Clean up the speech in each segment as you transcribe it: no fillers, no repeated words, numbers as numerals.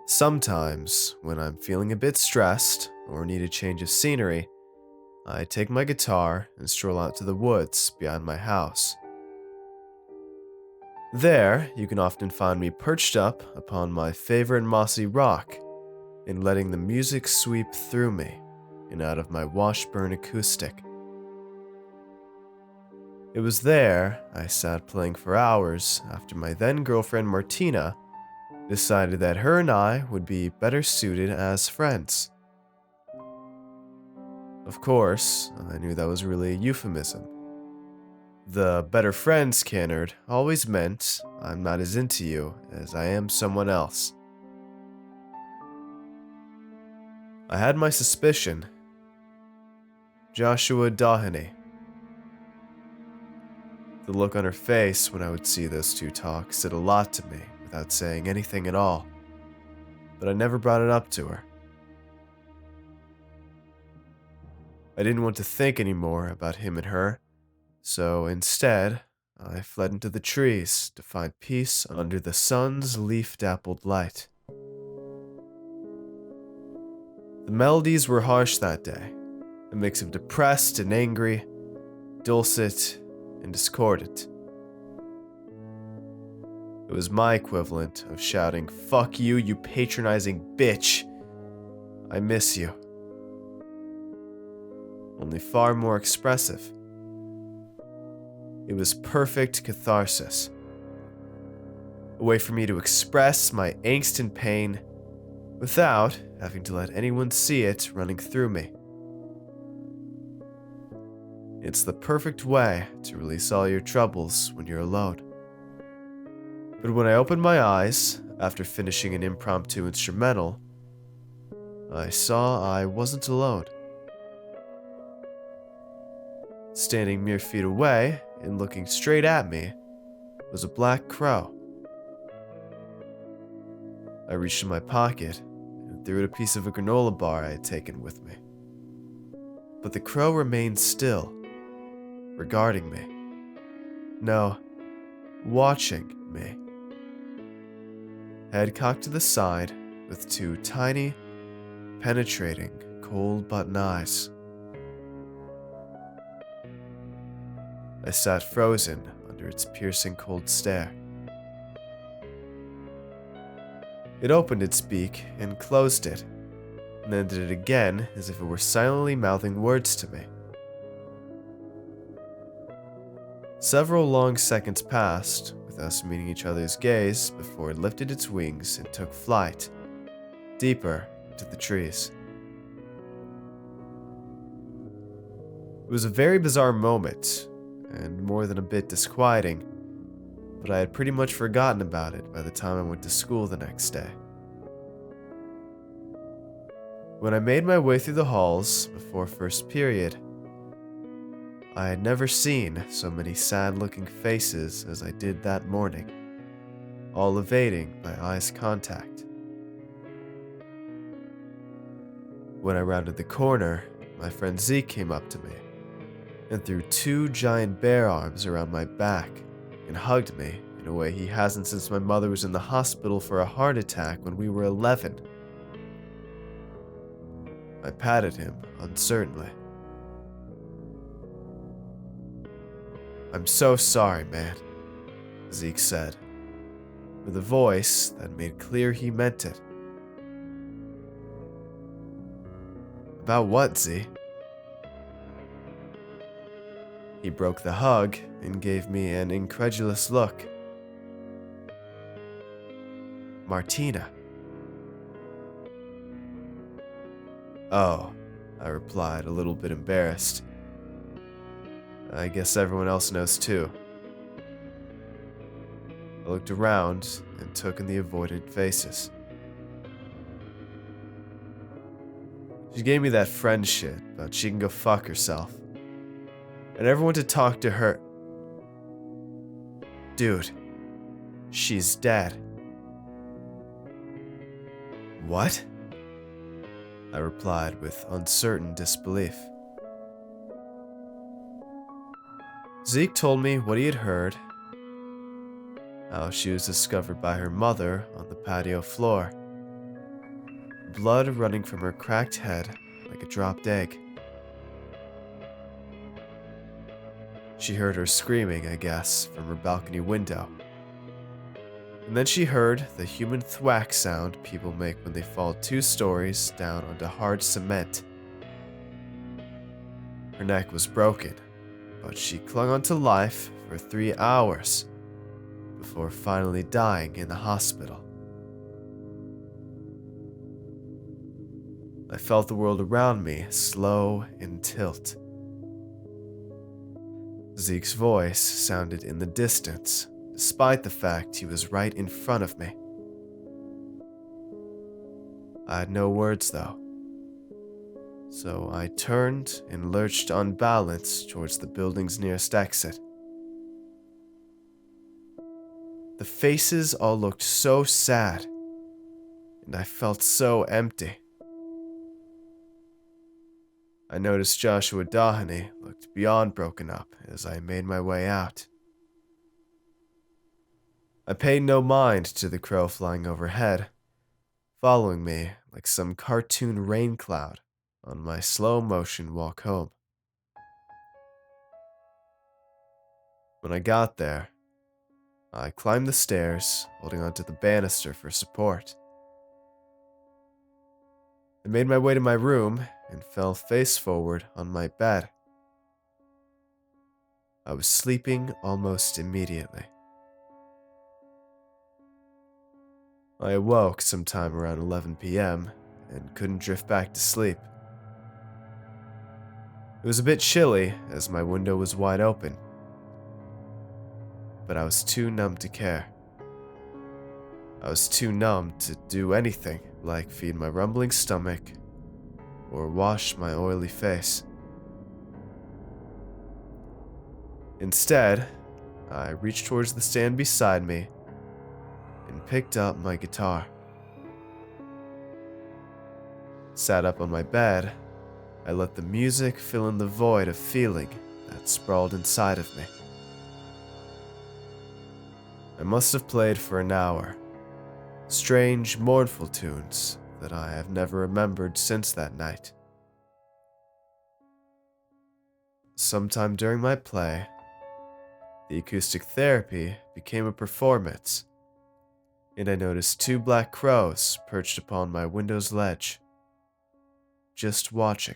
Sometimes, when I'm feeling a bit stressed or need a change of scenery, I take my guitar and stroll out to the woods behind my house. There, you can often find me perched up upon my favorite mossy rock and letting the music sweep through me and out of my Washburn acoustic. It was there I sat playing for hours after my then girlfriend Martina decided that her and I would be better suited as friends. Of course, I knew that was really a euphemism. The better friends canard always meant I'm not as into you as I am someone else. I had my suspicion. Joshua Doheny. The look on her face when I would see those two talk said a lot to me without saying anything at all, but I never brought it up to her. I didn't want to think anymore about him and her, so instead, I fled into the trees to find peace under the sun's leaf-dappled light. The melodies were harsh that day, a mix of depressed and angry, dulcet and discordant. It was my equivalent of shouting, "Fuck you, you patronizing bitch! I miss you." Only far more expressive. It was perfect catharsis. A way for me to express my angst and pain without having to let anyone see it running through me. It's the perfect way to release all your troubles when you're alone. But when I opened my eyes after finishing an impromptu instrumental, I saw I wasn't alone. Standing mere feet away and looking straight at me was a black crow. I reached in my pocket and threw it a piece of a granola bar I had taken with me. But the crow remained still, regarding me. No, watching me. Head cocked to the side with two tiny, penetrating, cold button eyes. I sat frozen under its piercing cold stare. It opened its beak and closed it, and then did it again as if it were silently mouthing words to me. Several long seconds passed with us meeting each other's gaze before it lifted its wings and took flight, deeper into the trees. It was a very bizarre moment, and more than a bit disquieting, but I had pretty much forgotten about it by the time I went to school the next day. When I made my way through the halls before first period, I had never seen so many sad-looking faces as I did that morning, all evading my eyes' contact. When I rounded the corner, my friend Zeke came up to me and threw two giant bear arms around my back and hugged me in a way he hasn't since my mother was in the hospital for a heart attack when we were 11. I patted him uncertainly. "I'm so sorry, man," Zeke said, with a voice that made clear he meant it. "About what, Z?" He broke the hug and gave me an incredulous look. "Martina." "Oh," I replied, a little bit embarrassed. "I guess everyone else knows too." I looked around and took in the avoidant faces. She gave me that friend shit about she can go fuck herself. And everyone to talk to her. Dude, she's dead. "What?" I replied with uncertain disbelief. Zeke told me what he had heard, how she was discovered by her mother on the patio floor, blood running from her cracked head like a dropped egg. She heard her screaming, I guess, from her balcony window. And then she heard the human thwack sound people make when they fall 2 stories down onto hard cement. Her neck was broken, but she clung on to life for 3 hours before finally dying in the hospital. I felt the world around me slow and tilt. Zeke's voice sounded in the distance, despite the fact he was right in front of me. I had no words though, so I turned and lurched unbalanced towards the building's nearest exit. The faces all looked so sad, and I felt so empty. I noticed Joshua Dahany looked beyond broken up as I made my way out. I paid no mind to the crow flying overhead, following me like some cartoon rain cloud on my slow-motion walk home. When I got there, I climbed the stairs, holding onto the banister for support. I made my way to my room and fell face forward on my bed. I was sleeping almost immediately. I awoke sometime around 11 p.m. and couldn't drift back to sleep. It was a bit chilly as my window was wide open, but I was too numb to care. I was too numb to do anything like feed my rumbling stomach or wash my oily face. Instead, I reached towards the stand beside me and picked up my guitar. Sat up on my bed, I let the music fill in the void of feeling that sprawled inside of me. I must have played for an hour, strange, mournful tunes that I have never remembered since that night. Sometime during my play, the acoustic therapy became a performance, and I noticed 2 black crows perched upon my window's ledge, just watching.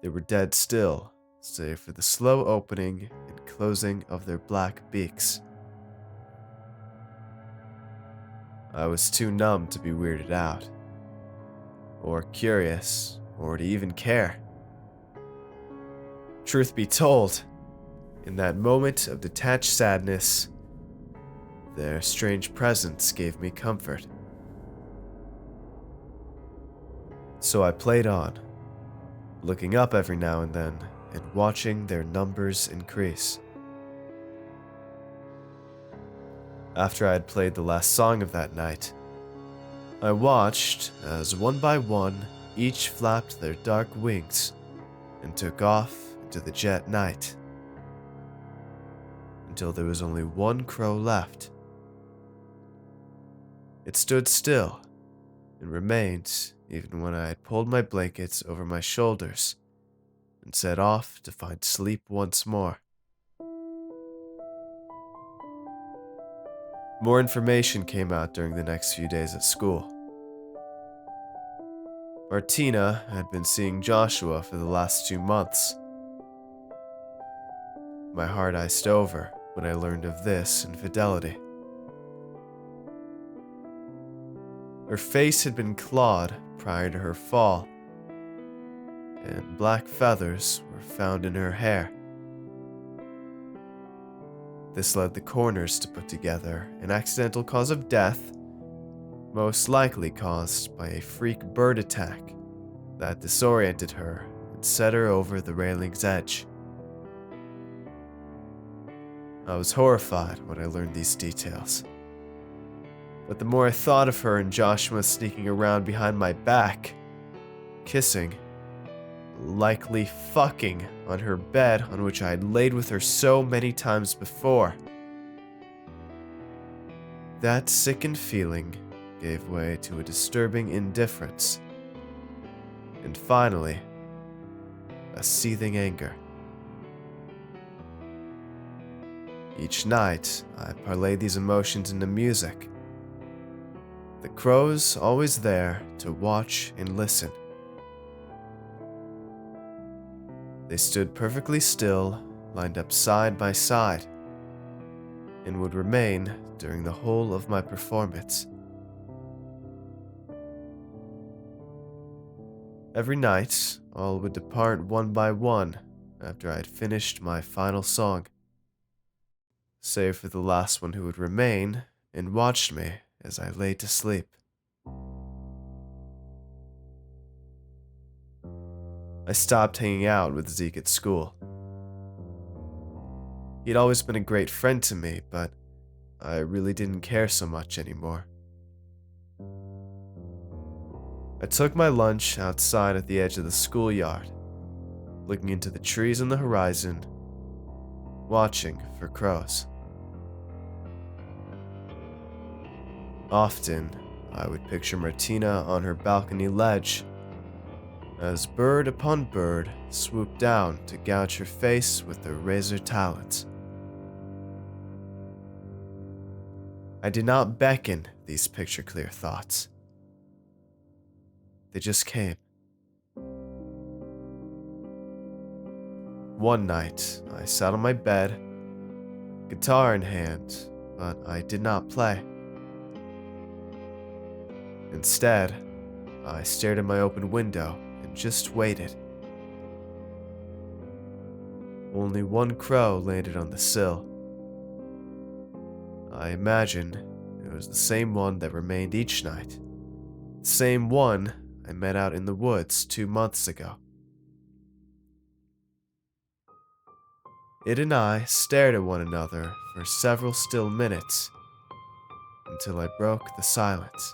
They were dead still, save for the slow opening and closing of their black beaks. I was too numb to be weirded out, or curious, or to even care. Truth be told, in that moment of detached sadness, their strange presence gave me comfort. So I played on, looking up every now and then and watching their numbers increase. After I had played the last song of that night, I watched as one by one each flapped their dark wings and took off into the jet night, until there was only 1 crow left. It stood still and remained even when I had pulled my blankets over my shoulders and set off to find sleep once more. More information came out during the next few days at school. Martina had been seeing Joshua for the last 2 months. My heart iced over when I learned of this infidelity. Her face had been clawed prior to her fall, and black feathers were found in her hair. This led the coroners to put together an accidental cause of death, most likely caused by a freak bird attack that disoriented her and set her over the railing's edge. I was horrified when I learned these details, but the more I thought of her and Joshua sneaking around behind my back, kissing, likely fucking on her bed on which I had laid with her so many times before, that sickened feeling gave way to a disturbing indifference, and finally, a seething anger. Each night, I parlayed these emotions into music. The crows always there to watch and listen. They stood perfectly still, lined up side by side, and would remain during the whole of my performance. Every night, all would depart one by one after I had finished my final song, save for the last one who would remain and watched me as I lay to sleep. I stopped hanging out with Zeke at school. He'd always been a great friend to me, but I really didn't care so much anymore. I took my lunch outside at the edge of the schoolyard, looking into the trees on the horizon, watching for crows. Often, I would picture Martina on her balcony ledge, as bird upon bird swooped down to gouge her face with their razor talons. I did not beckon these picture-clear thoughts. They just came. One night, I sat on my bed, guitar in hand, but I did not play. Instead, I stared at my open window and just waited. Only one crow landed on the sill. I imagined it was the same one that remained each night. The same one I met out in the woods 2 months ago. It and I stared at one another for several still minutes until I broke the silence.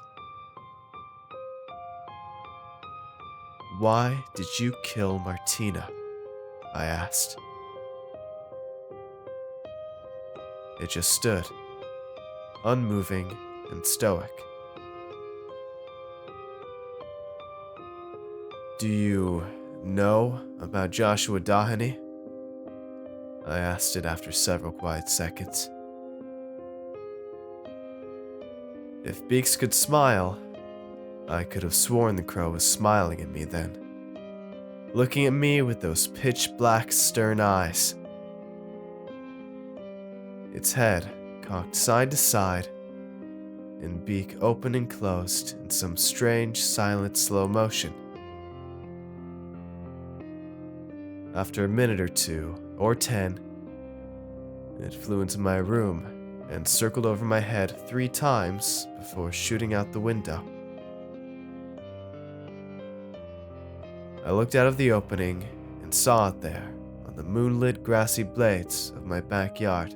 "Why did you kill Martina?" I asked. It just stood, unmoving and stoic. "Do you know about Joshua Dahany?" I asked it after several quiet seconds. If beaks could smile, I could have sworn the crow was smiling at me then, looking at me with those pitch-black stern eyes. Its head cocked side to side, and beak open and closed in some strange, silent slow motion. After a minute or 2, or 10, it flew into my room and circled over my head 3 times before shooting out the window. I looked out of the opening and saw it there on the moonlit grassy blades of my backyard.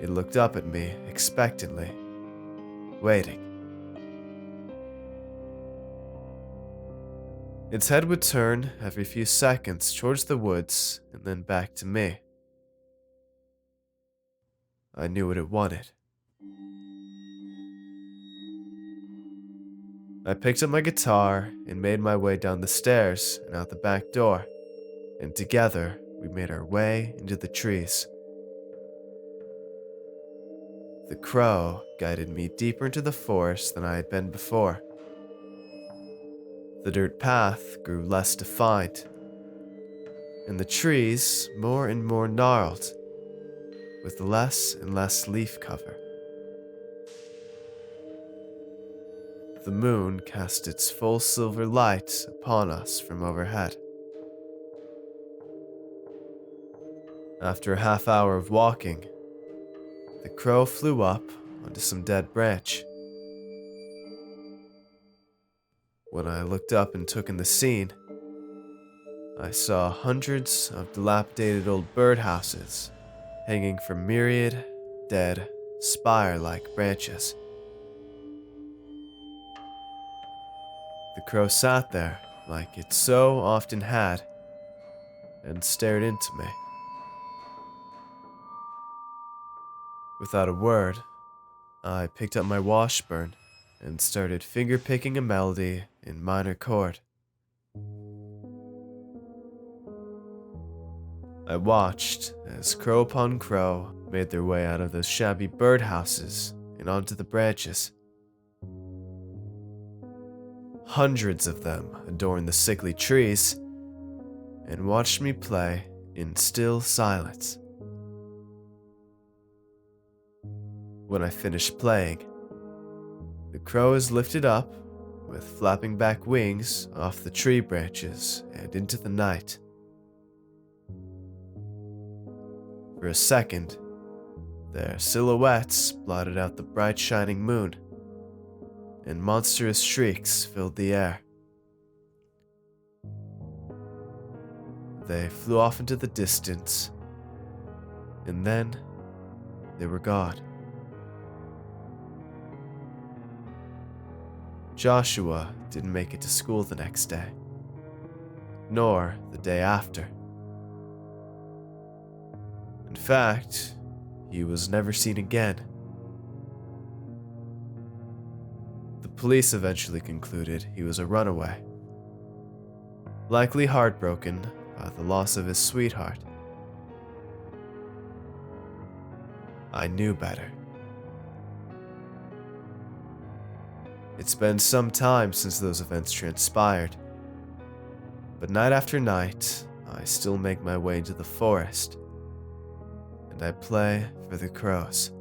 It looked up at me expectantly, waiting. Its head would turn every few seconds towards the woods and then back to me. I knew what it wanted. I picked up my guitar and made my way down the stairs and out the back door, and together we made our way into the trees. The crow guided me deeper into the forest than I had been before. The dirt path grew less defined, and the trees more and more gnarled, with less and less leaf cover. The moon cast its full silver light upon us from overhead. After a half hour of walking, the crow flew up onto some dead branch. When I looked up and took in the scene, I saw hundreds of dilapidated old birdhouses hanging from myriad, dead, spire-like branches. The crow sat there like it so often had and stared into me. Without a word, I picked up my Washburn and started fingerpicking a melody in minor chord. I watched as crow upon crow made their way out of those shabby birdhouses and onto the branches. Hundreds of them adorned the sickly trees and watched me play in still silence. When I finished playing, the crows lifted up with flapping back wings off the tree branches and into the night. For a second, their silhouettes blotted out the bright shining moon, and monstrous shrieks filled the air. They flew off into the distance, and then they were gone. Joshua didn't make it to school the next day, nor the day after. In fact, he was never seen again. The police eventually concluded he was a runaway, likely heartbroken by the loss of his sweetheart. I knew better. It's been some time since those events transpired, but night after night, I still make my way into the forest, and I play for the crows.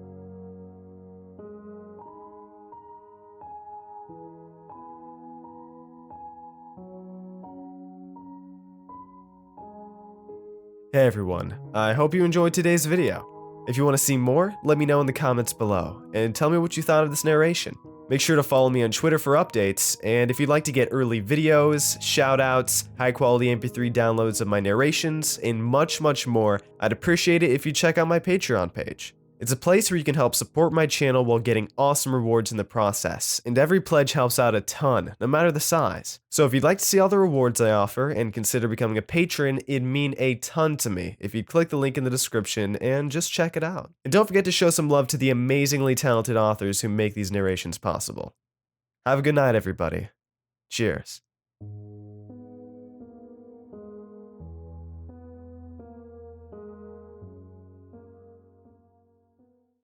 Hey everyone, I hope you enjoyed today's video. If you want to see more, let me know in the comments below, and tell me what you thought of this narration. Make sure to follow me on Twitter for updates, and if you'd like to get early videos, shoutouts, high quality MP3 downloads of my narrations, and much more, I'd appreciate it if you check out my Patreon page. It's a place where you can help support my channel while getting awesome rewards in the process, and every pledge helps out a ton, no matter the size. So if you'd like to see all the rewards I offer and consider becoming a patron, it'd mean a ton to me if you'd click the link in the description and just check it out. And don't forget to show some love to the amazingly talented authors who make these narrations possible. Have a good night, everybody. Cheers.